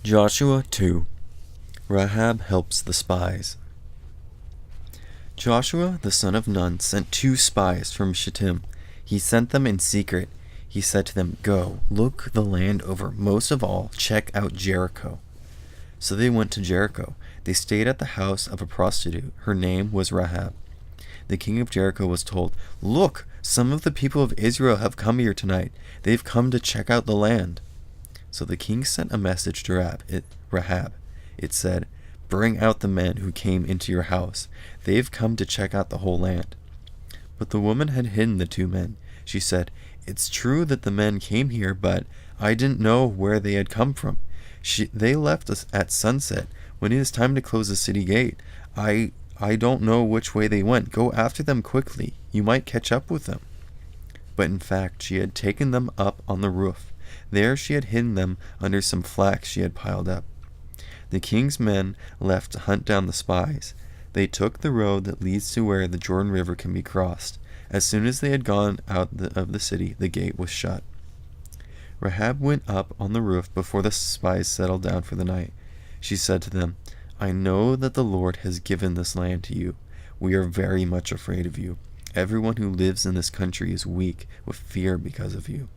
Joshua 2. Rahab helps the spies. Joshua the son of Nun sent 2 spies from Shittim. He sent them in secret. He said to them, "Go, look the land over. Most of all, check out Jericho." So they went to Jericho. They stayed at the house of a prostitute. Her name was Rahab. The king of Jericho was told, "Look, some of the people of Israel have come here tonight. They've come to check out the land." So the king sent a message to Rahab. It said, "Bring out the men who came into your house. They've come to check out the whole land." But the woman had hidden the 2 men. She said, "It's true that the men came here, but I didn't know where they had come from. They left us at sunset, when it is time to close the city gate. I don't know which way they went. Go after them quickly. You might catch up with them." But in fact, she had taken them up on the roof. There she had hidden them under some flax she had piled up. The king's men left to hunt down the spies. They took the road that leads to where the Jordan River can be crossed. As soon as they had gone out of the city, the gate was shut. Rahab went up on the roof before the spies settled down for the night. She said to them, "I know that the Lord has given this land to you. We are very much afraid of you. Everyone who lives in this country is weak with fear because of you.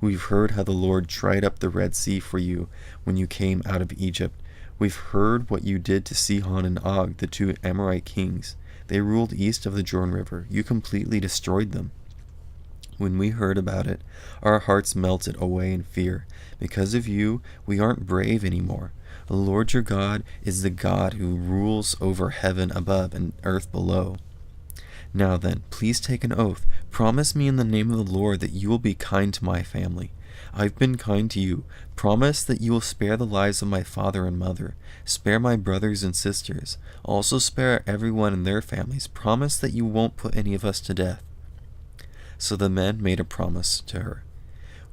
We've heard how the Lord dried up the Red Sea for you when you came out of Egypt. We've heard what you did to Sihon and Og, the 2 Amorite kings. They ruled east of the Jordan River. You completely destroyed them. When we heard about it, our hearts melted away in fear. Because of you, we aren't brave anymore. The Lord your God is the God who rules over heaven above and earth below. Now then, please take an oath. Promise me in the name of the Lord that you will be kind to my family. I've been kind to you. Promise that you will spare the lives of my father and mother. Spare my brothers and sisters. Also spare everyone and their families. Promise that you won't put any of us to death." So the men made a promise to her.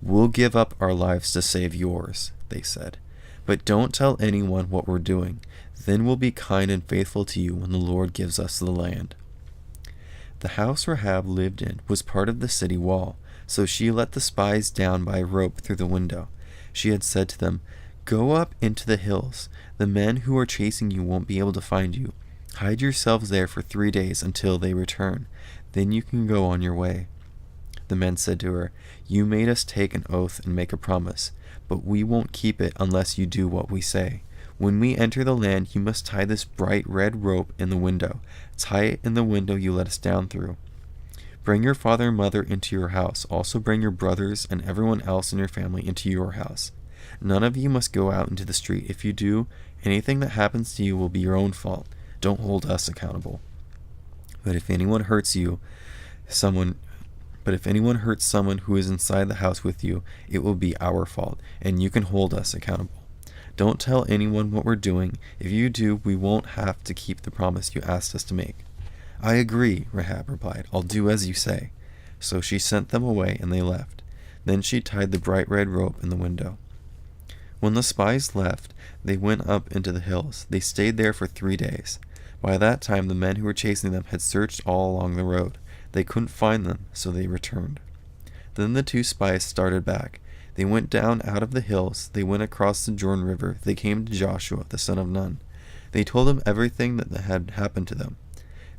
"We'll give up our lives to save yours," they said. "But don't tell anyone what we're doing. Then we'll be kind and faithful to you when the Lord gives us the land." The house Rahab lived in was part of the city wall, so she let the spies down by a rope through the window. She had said to them, "Go up into the hills. The men who are chasing you won't be able to find you. Hide yourselves there for 3 days until they return. Then you can go on your way." The men said to her, "You made us take an oath and make a promise, but we won't keep it unless you do what we say. When we enter the land, you must tie this bright red rope in the window. Tie it in the window you let us down through. Bring your father and mother into your house. Also bring your brothers and everyone else in your family into your house. None of you must go out into the street. If you do, anything that happens to you will be your own fault. Don't hold us accountable. But if anyone hurts someone who is inside the house with you, it will be our fault, and you can hold us accountable. Don't tell anyone what we're doing. If you do, we won't have to keep the promise you asked us to make." "I agree," Rahab replied. "I'll do as you say." So she sent them away, and they left. Then she tied the bright red rope in the window. When the spies left, they went up into the hills. They stayed there for 3 days. By that time, the men who were chasing them had searched all along the road. They couldn't find them, so they returned. Then the 2 spies started back. They went down out of the hills. They went across the Jordan River. They came to Joshua, the son of Nun. They told him everything that had happened to them.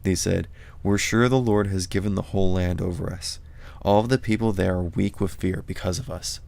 They said, "We're sure the Lord has given the whole land over us. All of the people there are weak with fear because of us."